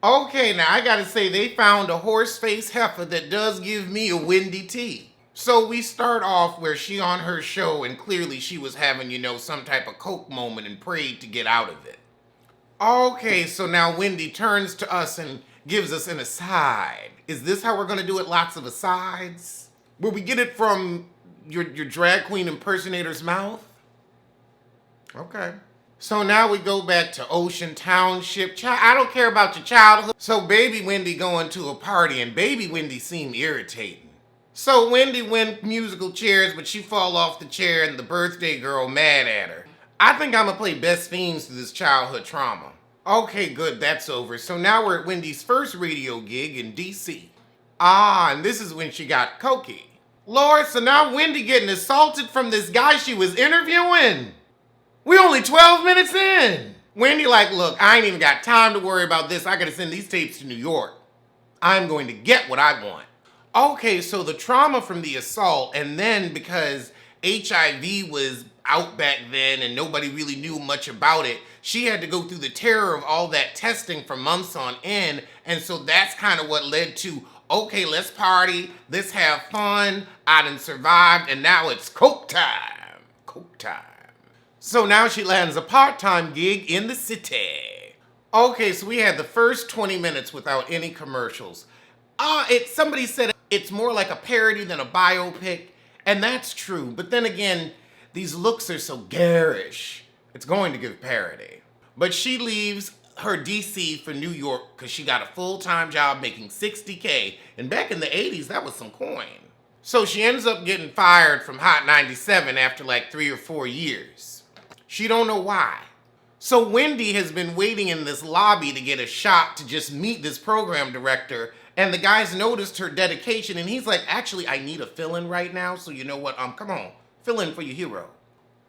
Okay, now I gotta say, they found a horse-faced heifer that does give me a Wendy T. So we start off where she on her show and clearly she was having, some type of coke moment and prayed to get out of it. Okay, so now Wendy turns to us and gives us an aside. Is this how we're gonna do it? Lots of asides? Will we get it from your drag queen impersonator's mouth? Okay. So now we go back to Ocean Township. I don't care about your childhood. So baby Wendy going to a party and baby Wendy seemed irritating. So Wendy win musical chairs, but she fall off the chair and the birthday girl mad at her. I think I'm gonna play best fiends to this childhood trauma. Okay, good, that's over. So now we're at Wendy's first radio gig in DC. And this is when she got cokey. Lord, so now Wendy getting assaulted from this guy she was interviewing. We only 12 minutes in. Wendy like, look, I ain't even got time to worry about this. I gotta send these tapes to New York. I'm going to get what I want. Okay, so the trauma from the assault, and then because HIV was out back then and nobody really knew much about it, she had to go through the terror of all that testing for months on end. And so that's kind of what led to, okay, let's party, let's have fun. I done survived, and now it's coke time. Coke time. So now she lands a part-time gig in the city. Okay, so we had the first 20 minutes without any commercials. Somebody said it's more like a parody than a biopic, and that's true. But then again, these looks are so garish. It's going to give parody. But she leaves her DC for New York because she got a full-time job making $60K. And back in the 80s, that was some coin. So she ends up getting fired from Hot 97 after like 3 or 4 years. She don't know why. So Wendy has been waiting in this lobby to get a shot to just meet this program director, and the guy's noticed her dedication, and he's like, actually, I need a fill-in right now, so you know what, come on, fill in for your hero.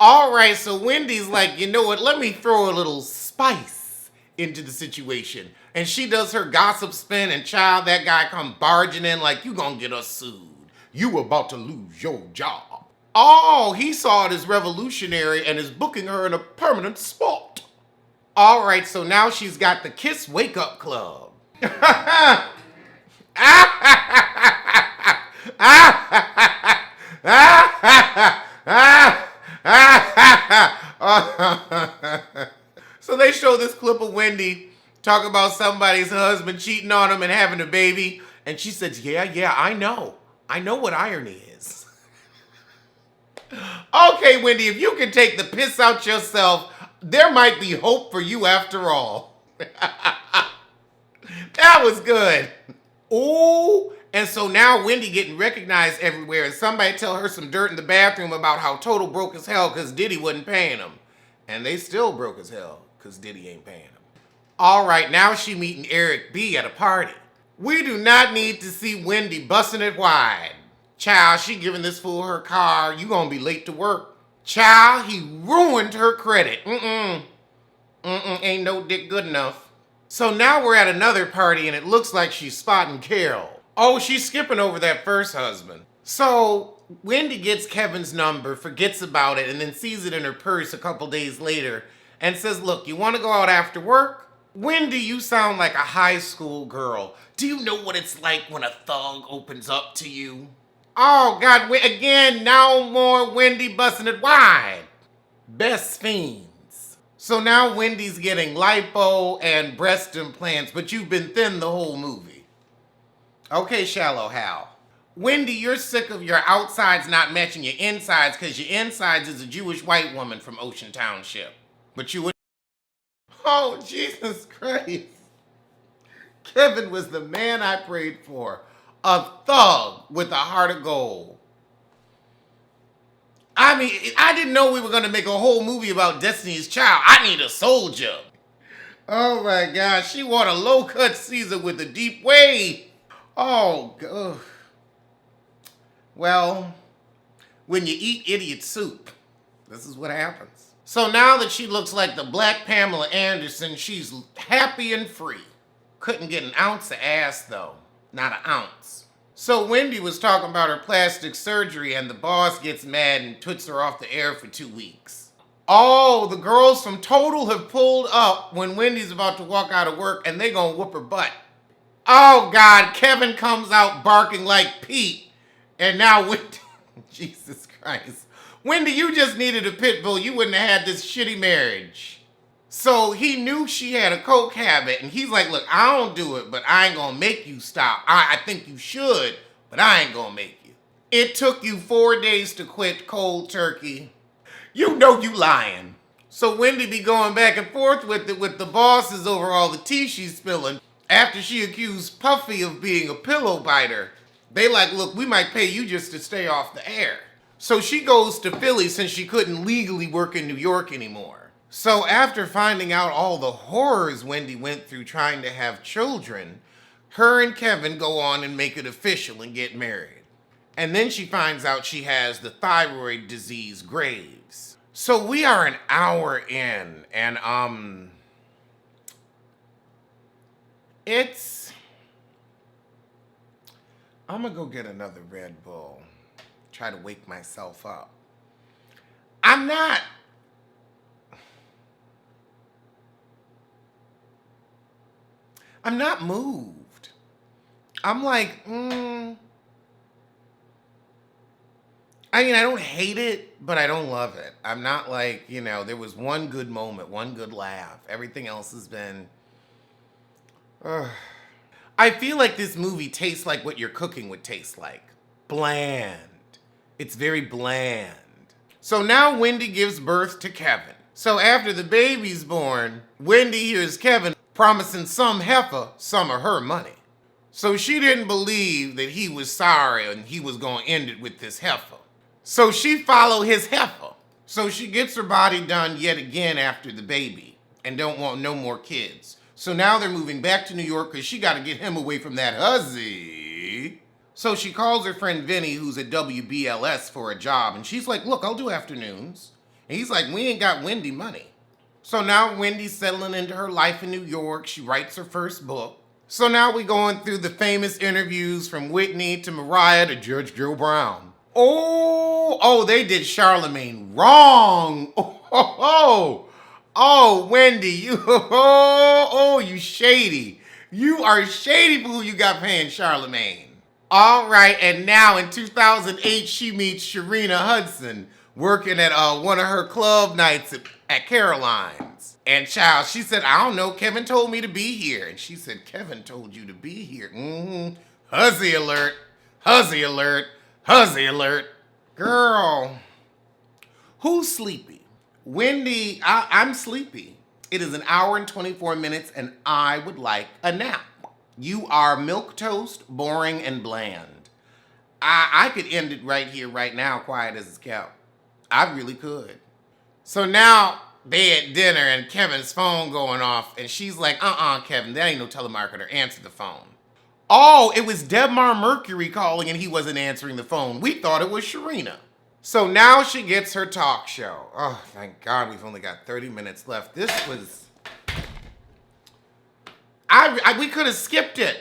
All right, so Wendy's like, you know what, let me throw a little spice into the situation. And she does her gossip spin, and child, that guy come barging in like, you gonna get us sued. You about to lose your job. Oh, he saw it as revolutionary and is booking her in a permanent spot. All right, so now she's got the Kiss Wake Up Club. So they show this clip of Wendy talk about somebody's husband cheating on him and having a baby. And she says, yeah, I know. I know what irony is. Okay, Wendy, if you can take the piss out yourself, there might be hope for you after all. That was good. Ooh, and so now Wendy getting recognized everywhere, and somebody tell her some dirt in the bathroom about how Total broke as hell because Diddy wasn't paying him. And they still broke as hell because Diddy ain't paying him. All right, now she meeting Eric B at a party. We do not need to see Wendy busting it wide. Child, she giving this fool her car. You gonna be late to work. Child, he ruined her credit. Ain't no dick good enough. So now we're at another party and it looks like she's spotting Carol. Oh, she's skipping over that first husband. So Wendy gets Kevin's number, forgets about it, and then sees it in her purse a couple days later and says, look, you wanna go out after work? Wendy, you sound like a high school girl. Do you know what it's like when a thug opens up to you? Oh, God, again, no more Wendy busting it wide. Best fiends. So now Wendy's getting lipo and breast implants, but you've been thin the whole movie. Okay, Shallow Hal. Wendy, you're sick of your outsides not matching your insides because your insides is a Jewish white woman from Ocean Township. But you would... Oh, Jesus Christ. Kevin was the man I prayed for. A thug with a heart of gold. I mean, I didn't know we were going to make a whole movie about Destiny's Child. I need a soldier. Oh my gosh, she wore a low-cut Caesar with a deep wave. Oh, God. Well, when you eat idiot soup, this is what happens. So now that she looks like the Black Pamela Anderson, she's happy and free. Couldn't get an ounce of ass, though. Not an ounce. So Wendy was talking about her plastic surgery and the boss gets mad and puts her off the air for 2 weeks. Oh, the girls from Total have pulled up when Wendy's about to walk out of work and they gonna whoop her butt. Oh God, Kevin comes out barking like Pete. And now Wendy, Jesus Christ. Wendy, you just needed a pit bull. You wouldn't have had this shitty marriage. So he knew she had a coke habit and he's like, look, I don't do it, but I ain't gonna make you stop. I think you should, but I ain't gonna make you. It took you 4 days to quit cold turkey. You know you lying. So Wendy be going back and forth with it with the bosses over all the tea she's spilling. After she accused Puffy of being a pillow biter, they like, look, we might pay you just to stay off the air. So she goes to Philly since she couldn't legally work in New York anymore. So after finding out all the horrors Wendy went through trying to have children, her and Kevin go on and make it official and get married. And then she finds out she has the thyroid disease Graves. So we are an hour in and I'm gonna go get another Red Bull. Try to wake myself up. I'm not moved. I'm like, I mean, I don't hate it, but I don't love it. I'm not like, there was one good moment, one good laugh. Everything else has been... I feel like this movie tastes like what your cooking would taste like. Bland. It's very bland. So now Wendy gives birth to Kevin. So after the baby's born, Wendy hears Kevin promising some heifer some of her money. So she didn't believe that he was sorry and he was going to end it with this heifer. So she followed his heifer. So she gets her body done yet again after the baby and don't want no more kids. So now they're moving back to New York because she got to get him away from that hussy. So she calls her friend Vinny, who's at WBLS for a job, and she's like, look, I'll do afternoons. And he's like, we ain't got Wendy money. So now Wendy's settling into her life in New York. She writes her first book. So now we're going through the famous interviews from Whitney to Mariah to Judge Joe Brown. Oh, they did Charlemagne wrong. Oh, Wendy, you shady. You are shady for who you got paying Charlemagne. All right, and now in 2008, she meets Sharina Hudson working at one of her club nights at Caroline's. And child, she said, I don't know, Kevin told me to be here. And she said, Kevin told you to be here. Hussy alert, hussy alert, hussy alert. Girl, who's sleepy? Wendy, I'm sleepy. It is an hour and 24 minutes and I would like a nap. You are milquetoast, boring, and bland. I could end it right here, right now, quiet as it's kept. I really could. So now they at dinner and Kevin's phone going off and she's like, Kevin, that ain't no telemarketer. Answer the phone. Oh, it was Debmar Mercury calling and he wasn't answering the phone. We thought it was Sharina. So now she gets her talk show. Oh, thank God we've only got 30 minutes left. This was... we could have skipped it.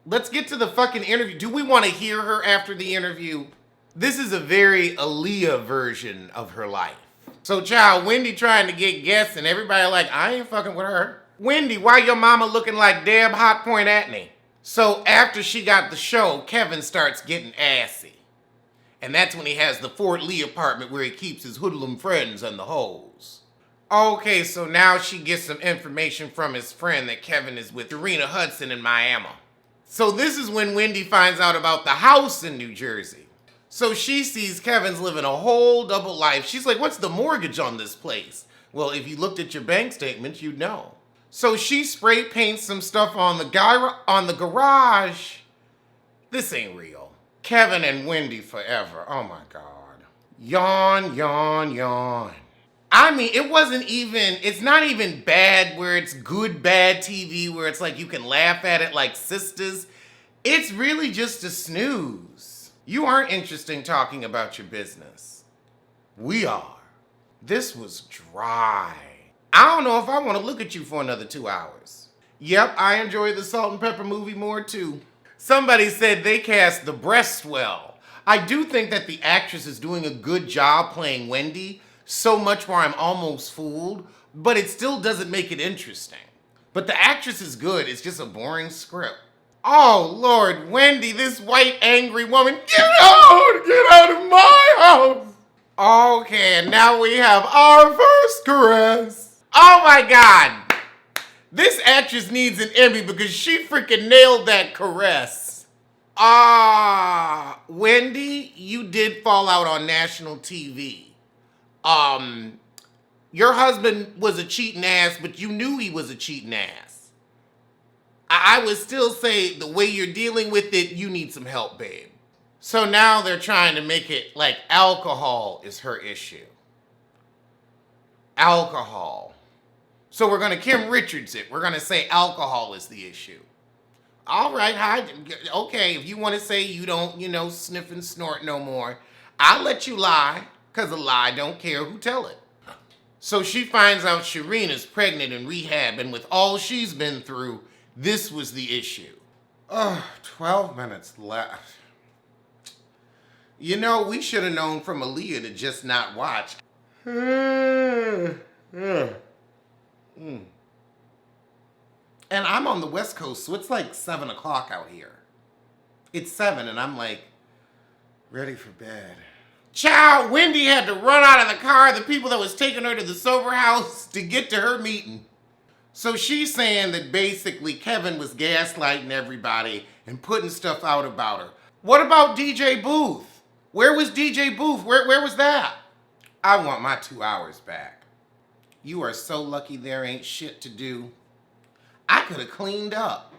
Let's get to the fucking interview. Do we want to hear her after the interview? This is a very Aaliyah version of her life. So, child, Wendy trying to get guests and everybody like, I ain't fucking with her. Wendy, why your mama looking like Deb Hot Point Atney? So after she got the show, Kevin starts getting assy. And that's when he has the Fort Lee apartment where he keeps his hoodlum friends and the hoes. Okay, so now she gets some information from his friend that Kevin is with Sharina Hudson in Miami. So this is when Wendy finds out about the house in New Jersey. So she sees Kevin's living a whole double life. She's like, what's the mortgage on this place? Well, if you looked at your bank statements, you'd know. So she spray paints some stuff on the garage. This ain't real. Kevin and Wendy forever. Oh my God. Yawn, yawn, yawn. I mean, it's not even bad where it's good, bad TV where it's like you can laugh at it like sisters. It's really just a snooze. You aren't interested in talking about your business. We are. This was dry. I don't know if I want to look at you for another 2 hours. Yep, I enjoy the Salt and Pepper movie more too. Somebody said they cast the breast well. I do think that the actress is doing a good job playing Wendy, So much where I'm almost fooled, but it still doesn't make it interesting. But the actress is good, it's just a boring script. Oh, Lord, Wendy, this white angry woman, get out of my house. Okay, and now we have our first caress. Oh my God. This actress needs an Emmy because she freaking nailed that caress. Wendy, you did fall out on national TV. Your husband was a cheating ass, but you knew he was a cheating ass. I would still say the way you're dealing with it, you need some help, babe. So now they're trying to make it like alcohol is her issue. Alcohol. So we're going to Kim Richards it. We're going to say alcohol is the issue. All right, okay, if you want to say you don't, sniff and snort no more, I'll let you lie, because a lie don't care who tell it. So she finds out Shireen's pregnant in rehab, and with all she's been through, this was the issue. 12 minutes left. We should have known from Aaliyah to just not watch. And I'm on the West Coast, so it's like 7 o'clock out here. It's 7, and I'm like, ready for bed. Child, Wendy had to run out of the car, the people that was taking her to the sober house, to get to her meeting. So she's saying that basically Kevin was gaslighting everybody and putting stuff out about her. What about DJ Booth? Where was DJ Booth? Where was that? I want my 2 hours back. You are so lucky there ain't shit to do. I could have cleaned up.